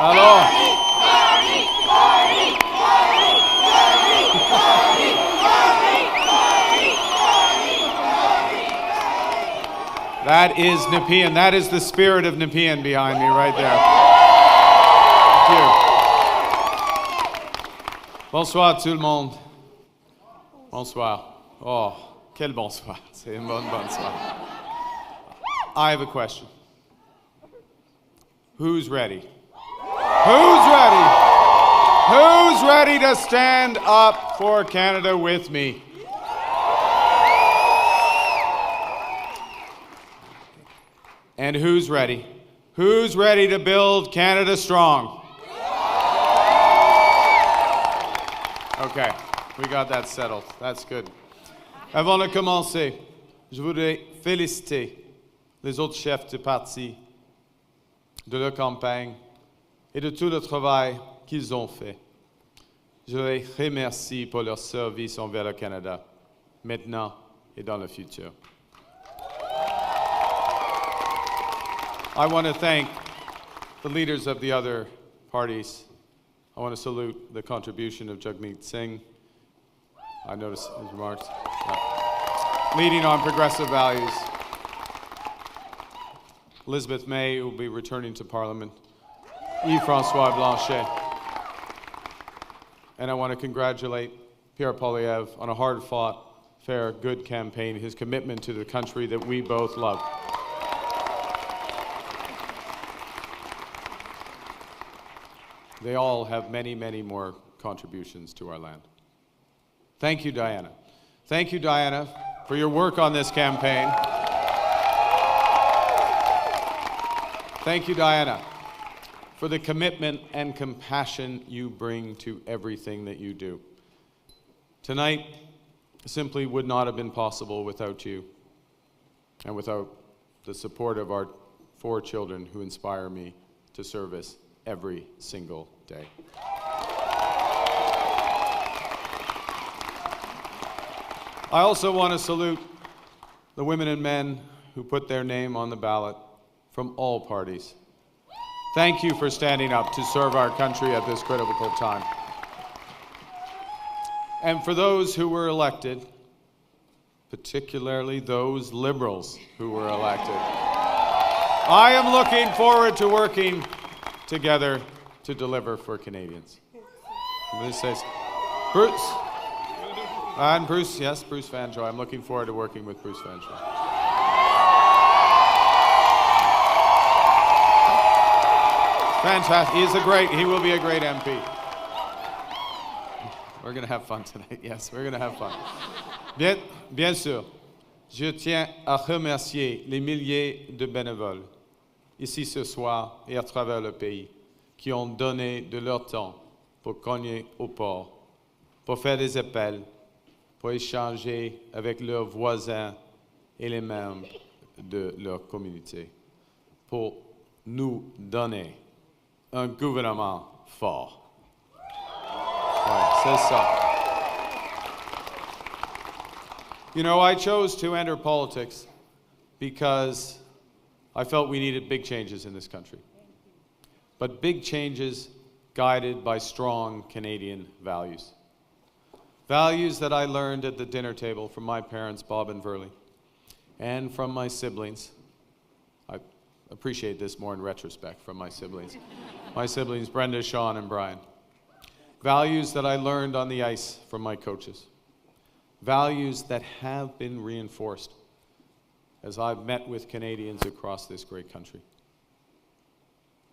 Alors. That is Nepean. That is the spirit of Nepean behind me right there. Thank you. Bonsoir tout le monde. Bonsoir. Oh, quel bonsoir. C'est un bon bonsoir. I have a question. Who's ready? Who's ready? Who's ready to stand up for Canada with me? And who's ready? Who's ready to build Canada strong? Okay, we got that settled. That's good. Avant de commencer, je voudrais féliciter les autres chefs de parti de leur campagne et de tout le travail qu'ils ont fait. Je les remercie pour leur service envers le Canada, maintenant et dans le futur. I want to thank the leaders of the other parties. I want to salute the contribution of Jagmeet Singh. I noticed his remarks. Leading on progressive values. Elizabeth May, who will be returning to Parliament. Yves-François Blanchet. And I want to congratulate Pierre Poilievre on a hard-fought, fair, good campaign, his commitment to the country that we both love. They all have many, many more contributions to our land. Thank you, Diana. Thank you, Diana, for your work on this campaign. Thank you, Diana, for the commitment and compassion you bring to everything that you do. Tonight simply would not have been possible without you and without the support of our 4 children who inspire me to service every single day. I also want to salute the women and men who put their name on the ballot from all parties. Thank you for standing up to serve our country at this critical time. And for those who were elected, particularly those Liberals who were elected, I am looking forward to working together to deliver for Canadians. This says, Bruce. And Bruce, yes, Bruce Vanjoy. I'm looking forward to working with Bruce Vanjoy. Fantastic. He will be a great MP. We're going to have fun tonight. Yes, we're going to have fun. Bien sûr, je tiens à remercier les milliers de bénévoles ici ce soir et à travers le pays, qui ont donné de leur temps pour cogner au port, pour faire des appels, pour échanger avec leurs voisins et les membres de leur communauté, pour nous donner un gouvernement fort. Ouais, c'est ça. You know, I chose to enter politics because I felt we needed big changes in this country, but big changes guided by strong Canadian values. Values that I learned at the dinner table from my parents, Bob and Verley, and from my siblings. I appreciate this more in retrospect from my siblings. My siblings, Brenda, Sean, and Brian. Values that I learned on the ice from my coaches. Values that have been reinforced as I've met with Canadians across this great country.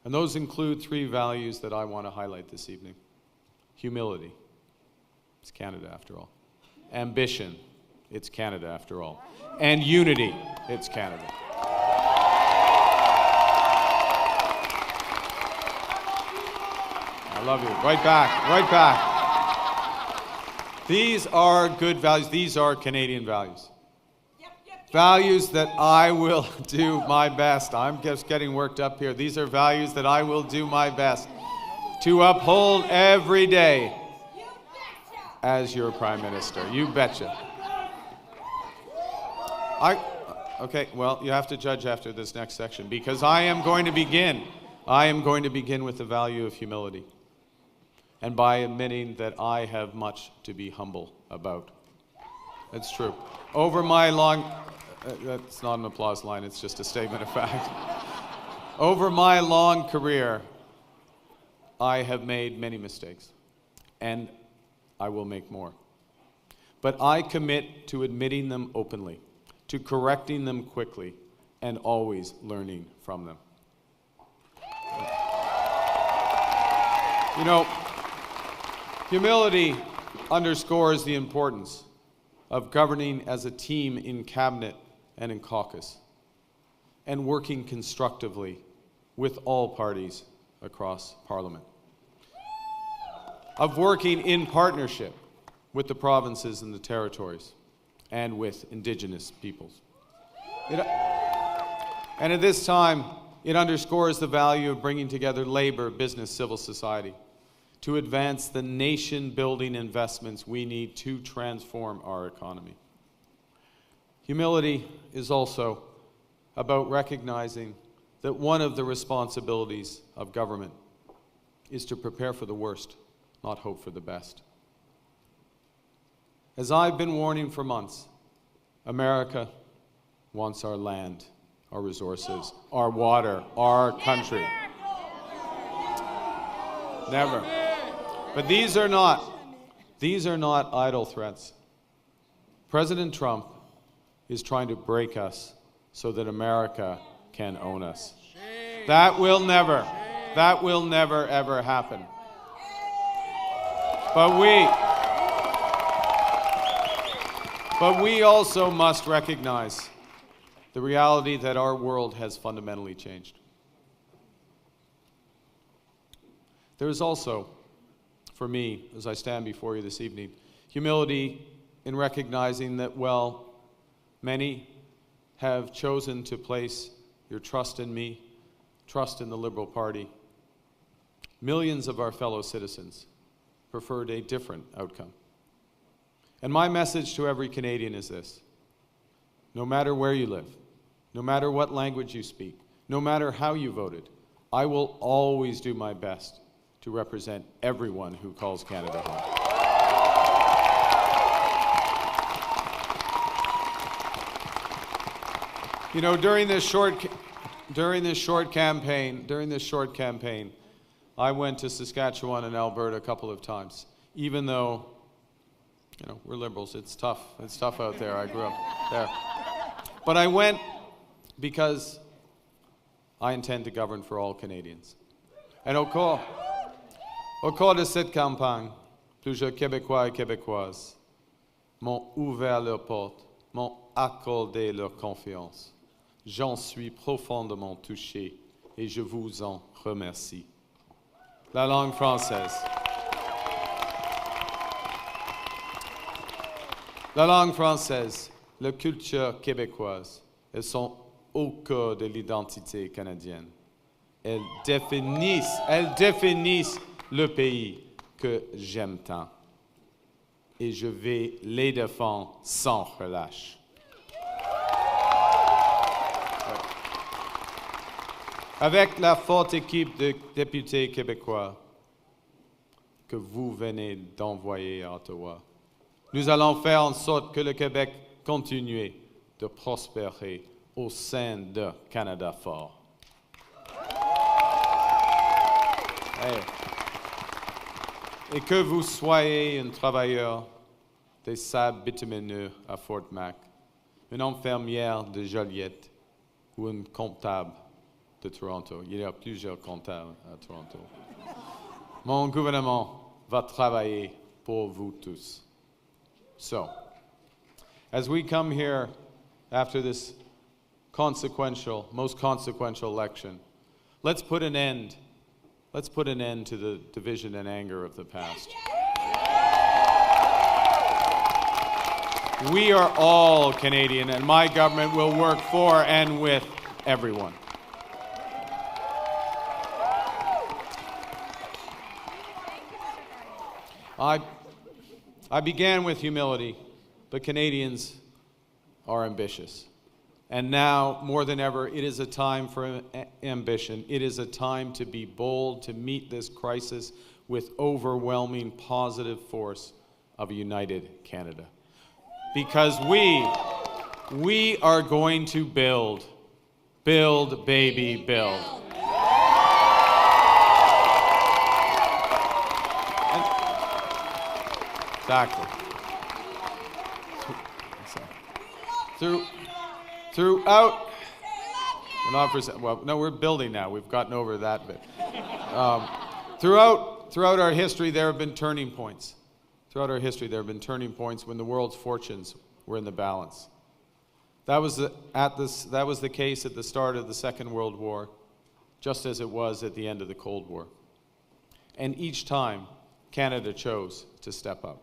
And those include 3 values that I want to highlight this evening. Humility. It's Canada after all. Ambition. It's Canada after all. And unity. It's Canada. I love you. Right back. Right back. These are good values. These are Canadian values. Values that I will do my best. I'm just getting worked up here. These are values that I will do my best to uphold every day as your Prime Minister. You betcha. Okay, well, you have to judge after this next section because I am going to begin I am going to begin with the value of humility, and by admitting that I have much to be humble about. That's true. Over my long, that's not an applause line, it's just a statement of fact. Over my long career, I have made many mistakes, and I will make more. But I commit to admitting them openly, to correcting them quickly, and always learning from them. You know, humility underscores the importance of governing as a team in cabinet and in caucus, and working constructively with all parties across Parliament, of working in partnership with the provinces and the territories, and with Indigenous peoples. And at this time, it underscores the value of bringing together labor, business, civil society to advance the nation-building investments we need to transform our economy. Humility is also about recognizing that one of the responsibilities of government is to prepare for the worst, not hope for the best. As I've been warning for months, America wants our land, our resources, our water, our country. Never. But these are not idle threats. President Trump is trying to break us so that America can own us. That will never ever happen. But we also must recognize the reality that our world has fundamentally changed. There is also, for me, as I stand before you this evening, humility in recognizing that, well, many have chosen to place your trust in me, trust in the Liberal Party. Millions of our fellow citizens preferred a different outcome. And my message to every Canadian is this: no matter where you live, no matter what language you speak, no matter how you voted, I will always do my best to represent everyone who calls Canada home. You know, during this short campaign, I went to Saskatchewan and Alberta a couple of times, even though, you know, we're Liberals. It's tough. It's tough out there. I grew up there. But I went because I intend to govern for all Canadians. And au cours de cette campagne, plusieurs Québécois et Québécoises m'ont ouvert leurs portes, m'ont accordé leur confiance. J'en suis profondément touché et je vous en remercie. La langue française. La langue française, la culture québécoise, elles sont au cœur de l'identité canadienne. Elles définissent le pays que j'aime tant. Et je vais les défendre sans relâche. Avec la forte équipe de députés québécois que vous venez d'envoyer à Ottawa, nous allons faire en sorte que le Québec continue de prospérer au sein d'un Canada fort. Et que vous soyez un travailleur des sables bitumineux à Fort Mac, une infirmière de Joliette ou un comptable de Toronto. Il y a plusieurs comptables à Toronto. Mon gouvernement va travailler pour vous tous. So, as we come here after this most consequential election, let's put an end to the division and anger of the past. We are all Canadian, and my government will work for and with everyone. I began with humility, but Canadians are ambitious. And now, more than ever, it is a time for ambition. It is a time to be bold, to meet this crisis with overwhelming positive force of a united Canada. Because we are going to build, baby, build. Exactly. Throughout, we're not for, well, no, we're building now. We've gotten over that bit. Throughout our history, there have been turning points. Throughout our history, there have been turning points when the world's fortunes were in the balance. That was the case at the start of the Second World War, just as it was at the end of the Cold War. And each time, Canada chose to step up,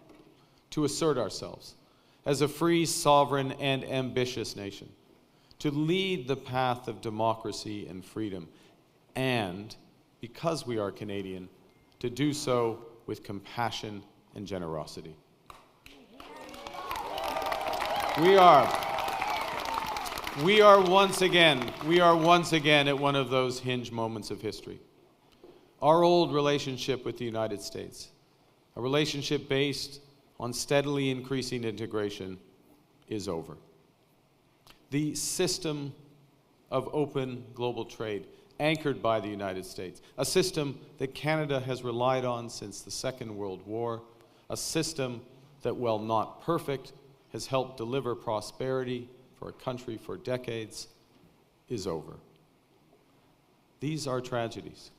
to assert ourselves as a free, sovereign, and ambitious nation, to lead the path of democracy and freedom, and, because we are Canadian, to do so with compassion and generosity. We are once again at one of those hinge moments of history. Our old relationship with the United States, a relationship based on steadily increasing integration, is over. The system of open global trade, anchored by the United States, a system that Canada has relied on since the Second World War, a system that, while not perfect, has helped deliver prosperity for a country for decades, is over. These are tragedies,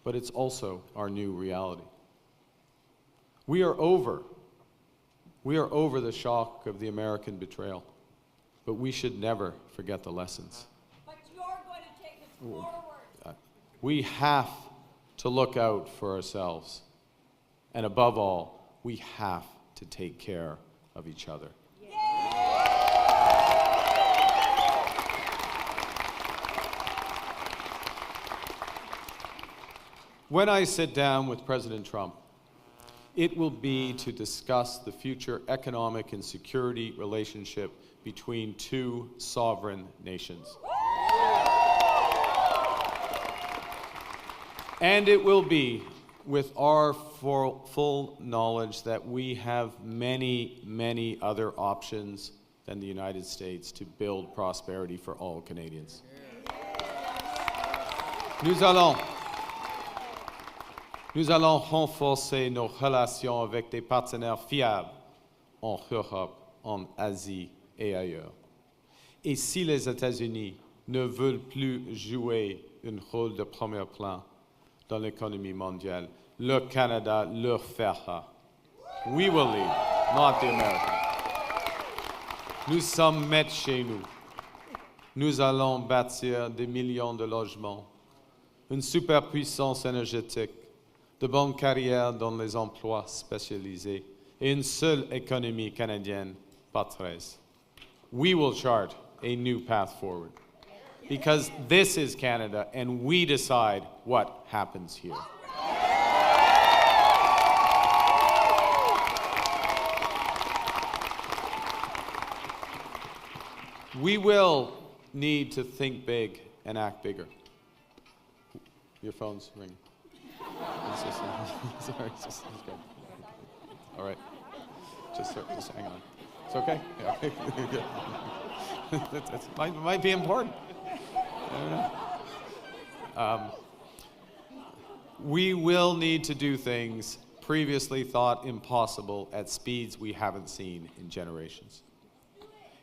but it's also our new reality. We are over the shock of the American betrayal, but we should never forget the lessons. But you're going to take us forward. We have to look out for ourselves, and above all, we have to take care of each other. When I sit down with President Trump, it will be to discuss the future economic and security relationship between two sovereign nations. And it will be with our full knowledge that we have many, many other options than the United States to build prosperity for all Canadians. Nous allons renforcer nos relations avec des partenaires fiables en Europe, en Asie et ailleurs. Et si les États-Unis ne veulent plus jouer un rôle de premier plan dans l'économie mondiale, le Canada le fera. We will lead, not the Americans. Nous sommes maîtres chez nous. Nous allons bâtir des millions de logements, une superpuissance énergétique, de bonnes carrières dans les emplois spécialisés, et une seule économie canadienne, pas 13. We will chart a new path forward. Because this is Canada, and we decide what happens here. We will need to think big and act bigger. Your phone's ringing. Sorry, just go. All right. Just hang on. It's okay? Yeah. That might be important. I don't know. We will need to do things previously thought impossible at speeds we haven't seen in generations.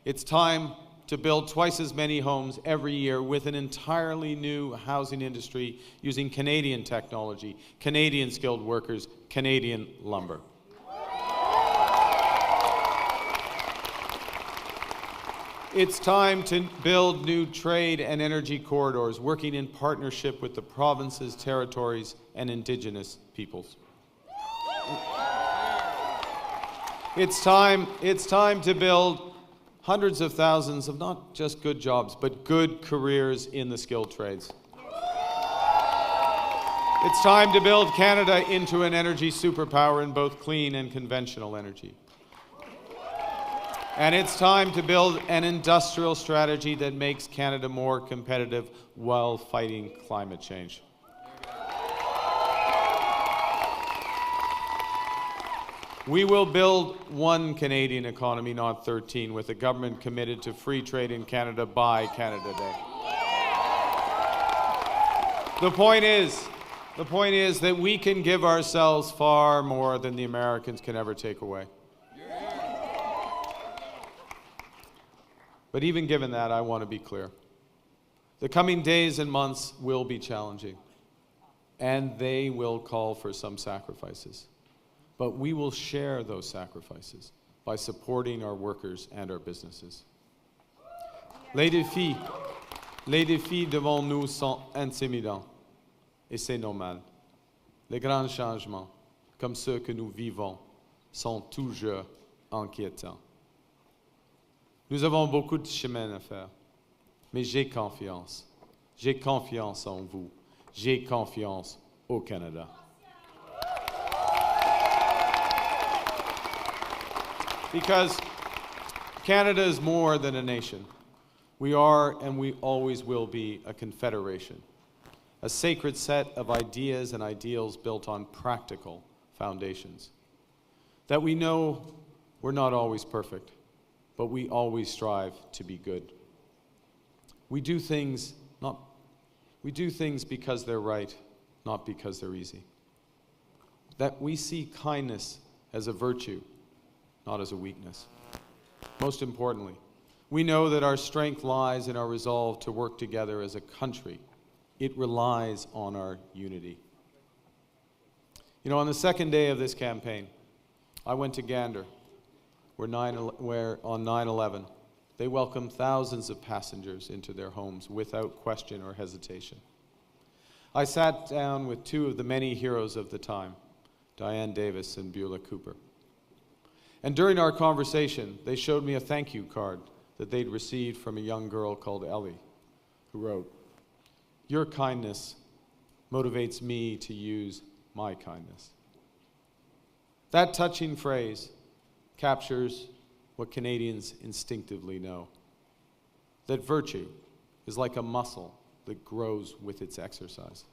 It's time to build twice as many homes every year with an entirely new housing industry using Canadian technology, Canadian skilled workers, Canadian lumber. It's time to build new trade and energy corridors, working in partnership with the provinces, territories, and Indigenous peoples. It's time to build hundreds of thousands of not just good jobs, but good careers in the skilled trades. It's time to build Canada into an energy superpower in both clean and conventional energy. And it's time to build an industrial strategy that makes Canada more competitive while fighting climate change. We will build one Canadian economy, not 13, with a government committed to free trade in Canada by Canada Day. The point is that we can give ourselves far more than the Americans can ever take away. But even given that, I want to be clear. The coming days and months will be challenging, and they will call for some sacrifices. But we will share those sacrifices by supporting our workers and our businesses. Les défis devant nous sont intimidants, et c'est normal. Les grands changements, comme ceux que nous vivons, sont toujours inquiétants. Nous avons beaucoup de chemin à faire, mais j'ai confiance. J'ai confiance en vous. J'ai confiance au Canada. Because Canada is more than a nation. We are and we always will be a confederation, a sacred set of ideas and ideals built on practical foundations. That we know we're not always perfect, but we always strive to be good. We do things because they're right, not because they're easy. That we see kindness as a virtue, not as a weakness. Most importantly, we know that our strength lies in our resolve to work together as a country. It relies on our unity. You know, on the second day of this campaign, I went to Gander, where on 9/11, they welcomed thousands of passengers into their homes without question or hesitation. I sat down with two of the many heroes of the time, Diane Davis and Beulah Cooper. And during our conversation, they showed me a thank you card that they'd received from a young girl called Ellie, who wrote, "Your kindness motivates me to use my kindness." That touching phrase captures what Canadians instinctively know, that virtue is like a muscle that grows with its exercise.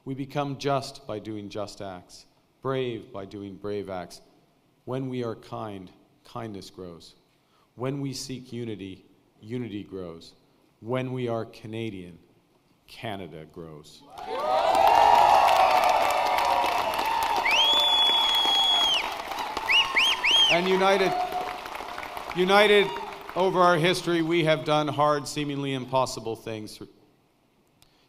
We become just by doing just acts, brave by doing brave acts. When we are kind, kindness grows. When we seek unity, unity grows. When we are Canadian, Canada grows. And united over our history, we have done hard, seemingly impossible things.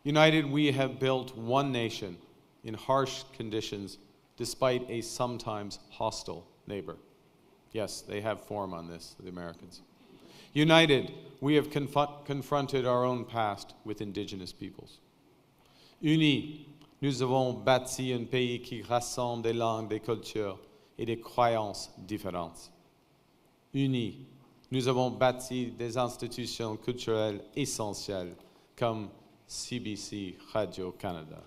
United, we have built one nation in harsh conditions, despite a sometimes hostile neighbor. Yes, they have form on this, the Americans. United, we have confronted our own past with Indigenous peoples. Unis, nous avons bâti un pays qui rassemble des langues, des cultures et des croyances différentes. Unis, nous avons bâti des institutions culturelles essentielles comme CBC Radio-Canada.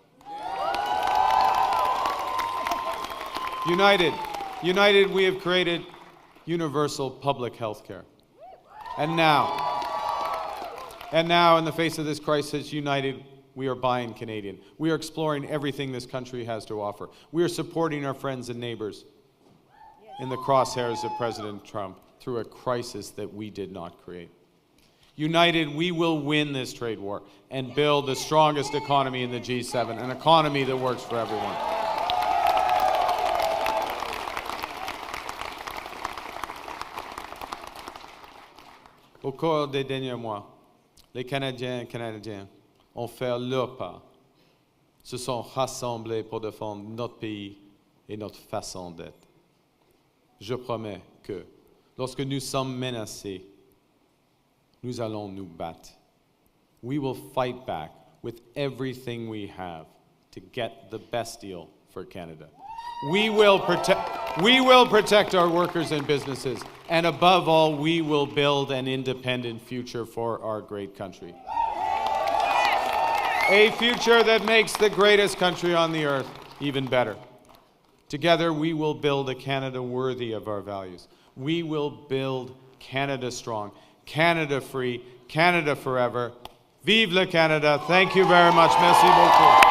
United, we have created universal public health care. And now, in the face of this crisis, united, we are buying Canadian. We are exploring everything this country has to offer. We are supporting our friends and neighbors in the crosshairs of President Trump through a crisis that we did not create. United, we will win this trade war and build the strongest economy in the G7, an economy that works for everyone. Au cours des derniers mois, les Canadiens et Canadiennes ont fait leur part, se sont rassemblés pour défendre notre pays et notre façon d'être. Je promets que, lorsque nous sommes menacés, nous allons nous battre. We will fight back with everything we have to get the best deal for Canada. We will protect our workers and businesses, and above all, we will build an independent future for our great country. A future that makes the greatest country on the earth even better. Together, we will build a Canada worthy of our values, we will build Canada strong, Canada free, Canada forever. Vive le Canada. Thank you very much. Merci beaucoup.